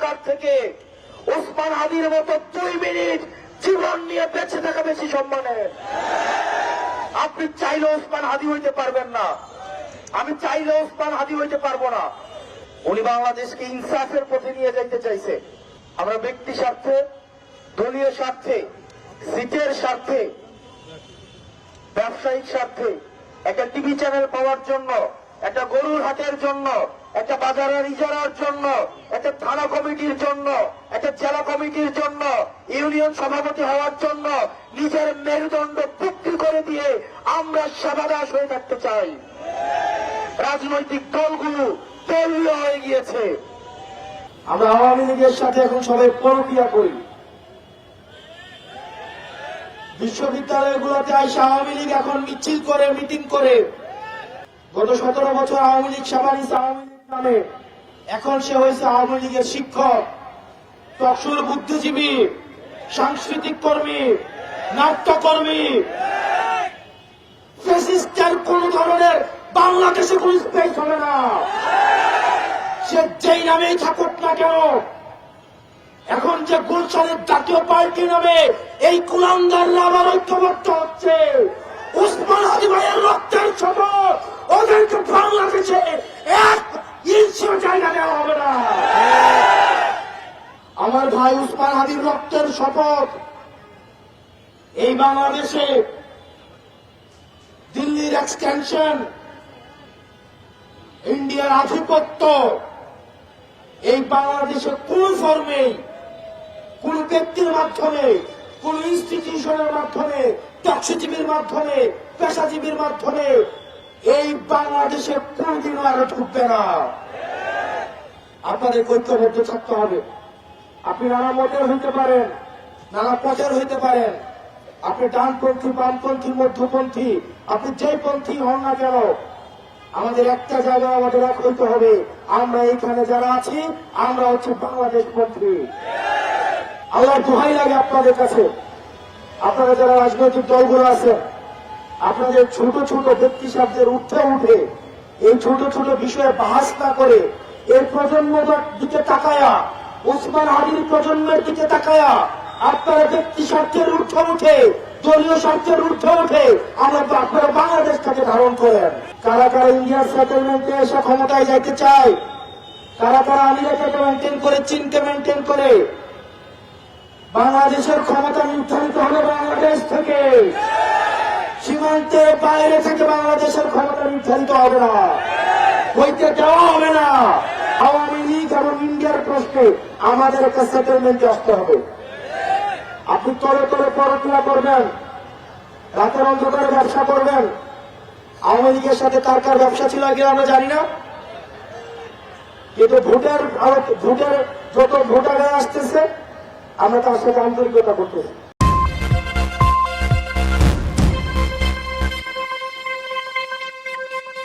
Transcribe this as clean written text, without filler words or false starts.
করার থেকে ওসমান হাদির মতো 2 মিনিট জীবন নিয়ে বেঁচে থাকা বেশি সম্মানের। আপনি চাইলে ওসমান হাদি হইতে পারবেন না, আমি চাইলে ওসমান হাদি হইতে পারবো না। উনি বাংলাদেশকে ইনসাফের পথে নিয়ে যাইতে চাইছে। আমরা ব্যক্তি স্বার্থে, দলীয় স্বার্থে, সিটের স্বার্থে, ব্যবসায়িক স্বার্থে, একটা টিভি চ্যানেল পাওয়ার জন্য, একটা গরুর হাটের জন্য, একটা বাজারের ইজারার জন্য, একটা থানা কমিটির জন্য, একটা জেলা কমিটির জন্য, ইউনিয়ন সভাপতি হওয়ার জন্য নিজের মেরুদণ্ড বিক্রি করে দিয়ে আমরা সেবাদাস হয়ে থাকতে চাই। রাজনৈতিক দলগুলো দলীয় হয়ে গিয়েছে। আমরা আওয়ামী লীগের সাথে এখন সবাই পরকিয়া করি। বিশ্ববিদ্যালয়গুলোতে এসে আওয়ামী লীগ এখন মিছিল করে, মিটিং করে। গত 17 বছর আওয়ামী লীগ সেবা নিয়েছে আওয়ামী লীগ নামে, এখন সে হয়েছে আওয়ামী লীগের শিক্ষক, তকসুর বুদ্ধিজীবী, সাংস্কৃতিক কর্মী, নাট্যকর্মী। ফ্যাসিস্টের কোন ধরনের বাংলাদেশে কোন স্পেস হবে না, সে যেই নামেই থাকুক না কেন। এখন যে গুলশানের জাতীয় পার্টি নামে এই কুলাঙ্গাররা আবার ঐক্যবদ্ধ হচ্ছে, ওসমান হাদি ভাইয়ের রক্তের শপথ, ওদেরকে বাংলাদেশে 1 ইঞ্চিও জায়গা দেওয়া হবে না। আমার ভাই ওসমান হাদির রক্তের শপথ, এই বাংলাদেশে দিল্লির এক্সটেনশন, ইন্ডিয়ার আধিপত্য এই বাংলাদেশে কোন ফর্মে, কোন ব্যক্তির মাধ্যমে, কোন ইনস্টিটিউশনের মাধ্যমে, ট্যাক্সিজীবীর মাধ্যমে, পেশাজীবীর মাধ্যমে এই বাংলাদেশে কোনদিনও আরো ঢুকবে না। আপনাদের ঐক্যবদ্ধ থাকতে হবে। আপনি নানা মতের হইতে পারেন, নানা পথের হইতে পারেন, আপনি ডানপন্থী, বামপন্থী, মধ্যপন্থী, আপনি যেই পন্থী হন না কেন, আমাদের একটা জায়গায় আমাদের এক হইতে হবে। আমরা এখানে যারা আছি আমরা হচ্ছে বাংলাদেশ পন্থী। আল্লাহ দোহাই লাগে আপনাদের কাছে, আপনারা যারা রাজনৈতিক দলগুলো আছেন, আপনাদের ছোট ছোট ব্যক্তি স্বার্থের উঠে উঠে এই ছোট ছোট বিষয়ে বাহাস না করে এর প্রজন্মের দিকে তাকায়া, ওসমান হাদির প্রজন্মের দিকে তাকায়া আপনারা ব্যক্তি স্বার্থের ঊর্ধ্বে উঠে, দলীয় স্বার্থের ঊর্ধ্বে উঠে আমরা তো আপনারা বাংলাদেশটাকে ধারণ করেন। কারা কারা ইন্ডিয়ার সেটেলমেন্টে এসে ক্ষমতায় যাইতে চায়, কারা কারা আমেরিকাকে মেনটেন করে, চীনকে মেনটেন করে। বাংলাদেশের ক্ষমতা নির্ধারিত হলো বাংলাদেশ থেকে, সীমান্তের বাইরে থেকে বাংলাদেশের ক্ষমতা নির্ধারিত হবে না, হইতে দেওয়া হবে না। আওয়ামী লীগ এবং ইন্ডিয়ার প্রশ্নে আমাদের একটা সেটেলমেন্টে আসতে হবে। আপনি তলে তলে পরকিয়া করবেন, রাতের অন্ধকারে ব্যবসা করবেন। আওয়ামী লীগের সাথে কার কার ব্যবসা ছিল আগে আমরা জানি না, কিন্তু ভোটের যত ভোটাররা আসতেছে আমরা তার সাথে আন্তরিকতা করতেছি।